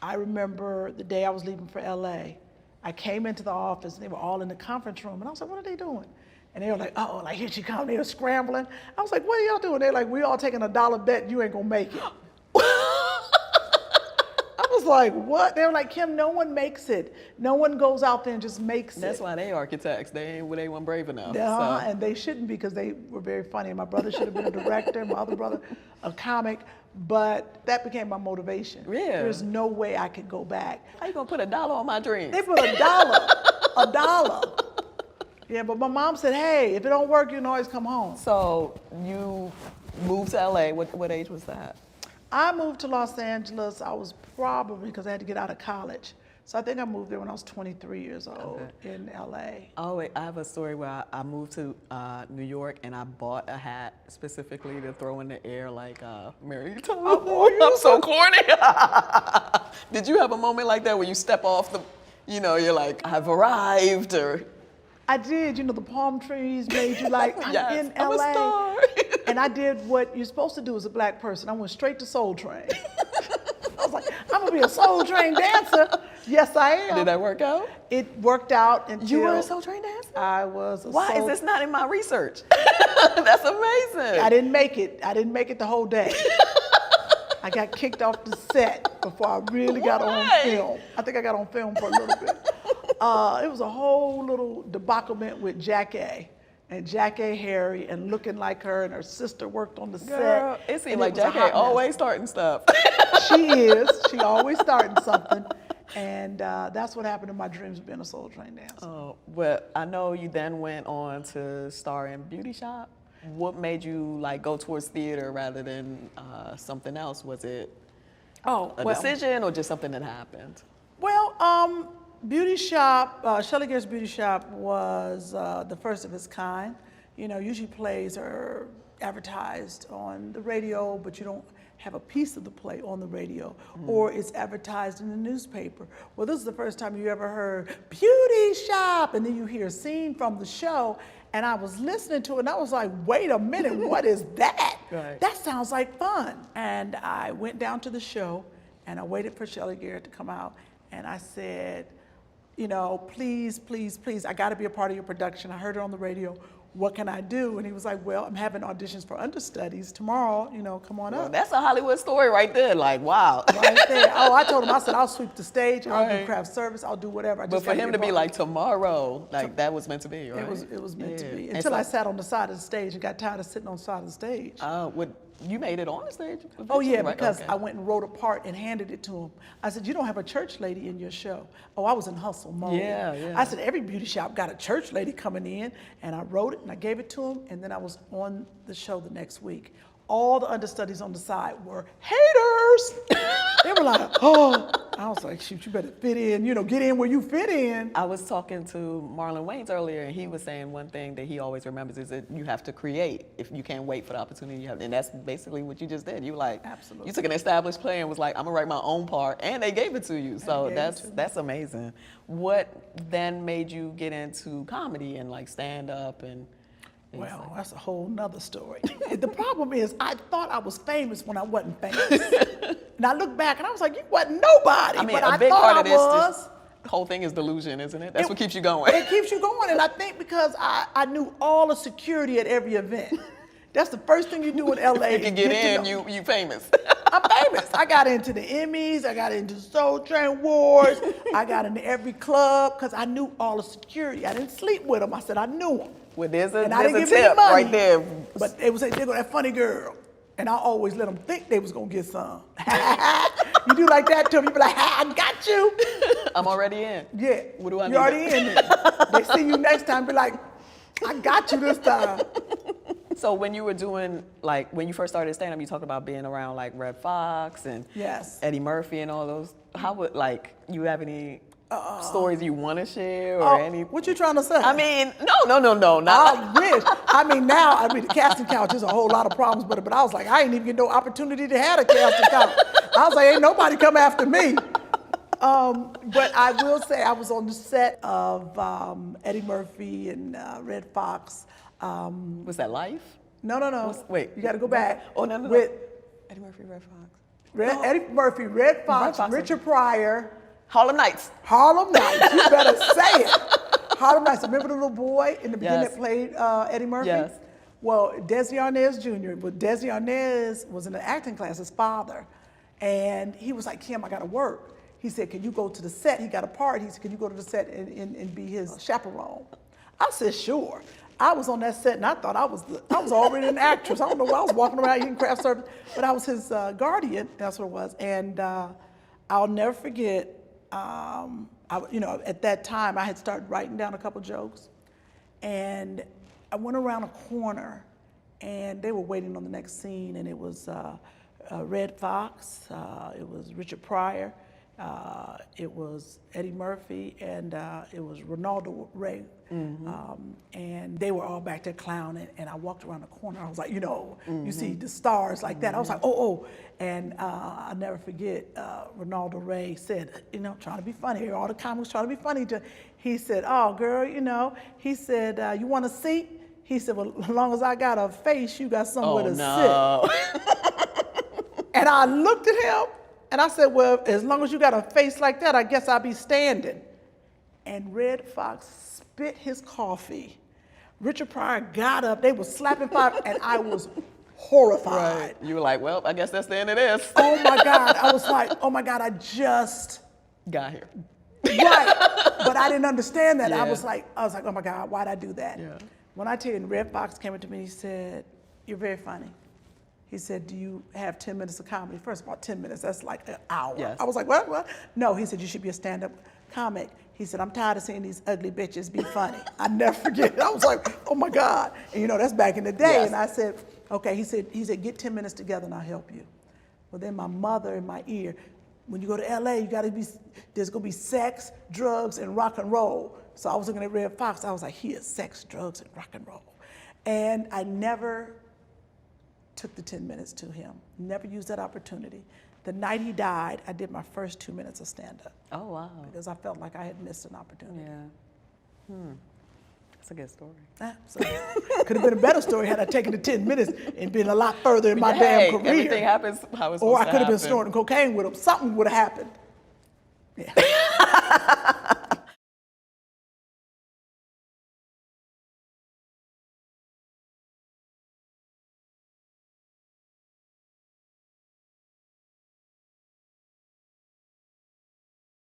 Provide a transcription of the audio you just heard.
I remember the day I was leaving for LA, I came into the office and they were all in the conference room and I was like, what are they doing? And they were like, oh, like here she comes. They were scrambling. I was like, what are y'all doing? They're like, we all taking a dollar bet you ain't gonna make it. I was like, what? They were like, Kym, no one makes it. No one goes out there and just makes it. That's why they architects. They weren't brave enough. Yeah, and they shouldn't be because they were very funny. My brother should have been a director, my other brother a comic, but that became my motivation. Yeah. There's no way I could go back. How you gonna put $1 on my dreams? They put a dollar. Yeah, but my mom said, hey, if it don't work, you can always come home. So you moved to LA. What age was that? I moved to Los Angeles, I was probably, because I had to get out of college. So I think I moved there when I was 23 years old in LA. Oh, wait, I have a story where I moved to New York and I bought a hat specifically to throw in the air like Mary I'm so corny. Did you have a moment like that where you step off the, you're like, I've arrived, or? I did, the palm trees made you like, I'm yes, in I'm LA. A star. And I did what you're supposed to do as a black person. I went straight to Soul Train. I was like, I'm gonna be a Soul Train dancer. Yes, I am. Did that work out? It worked out until— You were a Soul Train dancer? I was a Why is this not in my research? That's amazing. I didn't make it. I didn't make it the whole day. I got kicked off the set before I really got on film. I think I got on film for a little bit. It was a whole little debaclement with Jackie and Jackie Harry and looking like her, and her sister worked on the set. It seemed like Jackie always starting stuff. She is. She always starting something. And that's what happened in my dreams of being a Soul Train dancer. Oh, well, I know you then went on to star in Beauty Shop. What made you go towards theater rather than something else? Was it a decision or just something that happened? Well, Beauty Shop, Shelley Gare's Beauty Shop was the first of its kind. Usually plays are advertised on the radio, but you don't have a piece of the play on the radio, or it's advertised in the newspaper. Well, this is the first time you ever heard Beauty Shop, and then you hear a scene from the show, and I was listening to it, and I was like, wait a minute, what is that? Right. That sounds like fun. And I went down to the show, and I waited for Shelley Gare to come out, and I said, please, please, please, I gotta be a part of your production. I heard it on the radio. What can I do? And he was like, well, I'm having auditions for understudies tomorrow, come on up. That's a Hollywood story right there, wow. Right there. Oh, I told him, I said, I'll sweep the stage, I'll do craft service, I'll do whatever. But for him to be like, tomorrow, that was meant to be, right? It was meant to be. Until I sat on the side of the stage and got tired of sitting on the side of the stage. You made it on the stage? Oh yeah, right? because I went and wrote a part and handed it to him. I said, you don't have a church lady in your show. Oh, I was in hustle mode. Yeah. I said, every beauty shop got a church lady coming in, and I wrote it and I gave it to him, and then I was on the show the next week. All the understudies on the side were haters. They were like, oh. I was like, shoot, you better fit in, get in where you fit in. I was talking to Marlon Wayans earlier, and he was saying one thing that he always remembers is that you have to create if you can't wait for the opportunity you have. And that's basically what you just did. You Absolutely. You took an established play and was like, I'm gonna write my own part, and they gave it to you. So that's amazing. What then made you get into comedy and stand up and well, that's a whole nother story. The problem is, I thought I was famous when I wasn't famous. And I look back and I was like, you wasn't nobody. I mean, but a I big thought part of I was. this whole thing is delusion, isn't it? That's what keeps you going. It keeps you going, and I think because I knew all the security at every event. That's the first thing you do in LA. You can get in, you famous. I'm famous. I got into the Emmys, I got into Soul Train Wars, I got into every club because I knew all the security. I didn't sleep with them. I said I knew them. Well, there's a give tip right there. But they would say, they go, that funny girl. And I always let them think they was gonna get some. You do like that to them, you be like, I got you. I'm already in. Yeah. What do I need? You're already in there. They see you next time, be like, I got you this time. So when you were doing, when you first started stand-up, you talked about being around Red Fox and Eddie Murphy and all those. How would, you have any stories you want to share or any? What you trying to say? I mean, no. I wish. The casting couch is a whole lot of problems, but I was like, I ain't even get no opportunity to have a casting couch. I was like, ain't nobody come after me. But I will say I was on the set of Eddie Murphy and Red Fox. Was that Life? No. Wait. You got to go back. Oh, no. With Eddie Murphy, Red Fox. Eddie Murphy, Red Fox, Richard Pryor. Harlem Nights. Harlem Nights, you better say it. Harlem Nights, remember the little boy in the beginning Yes. that played Eddie Murphy? Yes. Well, Desi Arnaz Jr., but Desi Arnaz was in the acting class, his father, and he was like, Kym, I gotta work. He said, can you go to the set? He got a part. He said, can you go to the set and be his chaperone? I said, sure. I was on that set and I thought I was already an actress. I don't know why I was walking around eating craft service, but I was his guardian, that's what it was. And I'll never forget, at that time I had started writing down a couple jokes, and I went around a corner and they were waiting on the next scene, and it was Red Fox, it was Richard Pryor, it was Eddie Murphy, and it was Ronaldo Ray. And they were all back there clowning, and I walked around the corner. I was like, you see the stars like that. I was like, oh. And I'll never forget, Ronaldo Ray said, trying to be funny. All the comics trying to be funny. He said, oh, girl, he said, you want a seat? He said, well, as long as I got a face, you got somewhere to sit. And I looked at him, and I said, well, as long as you got a face like that, I guess I'll be standing. And Red Fox spit his coffee. Richard Pryor got up, they were slapping fire, and I was horrified. Right. You were like, well, I guess that's the end of this. Oh my God, I was like, oh my God, I just got here. Right, but I didn't understand that. Yeah. I was like, oh my God, why'd I do that? Yeah. When I tell you, Red Fox came up to me, he said, you're very funny. He said, do you have 10 minutes of comedy? First of all, 10 minutes, that's like an hour. Yes. I was like, what? No, he said, you should be a stand-up comic. He said, I'm tired of seeing these ugly bitches be funny. I never forget it. I was like, oh my God. And that's back in the day. Yes. And I said, okay, he said, get 10 minutes together and I'll help you. Well, then my mother in my ear, when you go to LA, there's gonna be sex, drugs, and rock and roll. So I was looking at Red Fox, I was like, he is sex, drugs, and rock and roll. And I never took the 10 minutes to him, never used that opportunity. The night he died, I did my first 2 minutes of stand-up. Oh, wow. Because I felt like I had missed an opportunity. Yeah. That's a good story. Could have been a better story had I taken the 10 minutes and been a lot further in my damn career. Everything happens how it's supposed to Or I could have been happen. snorting cocaine with him. Something would have happened. Yeah.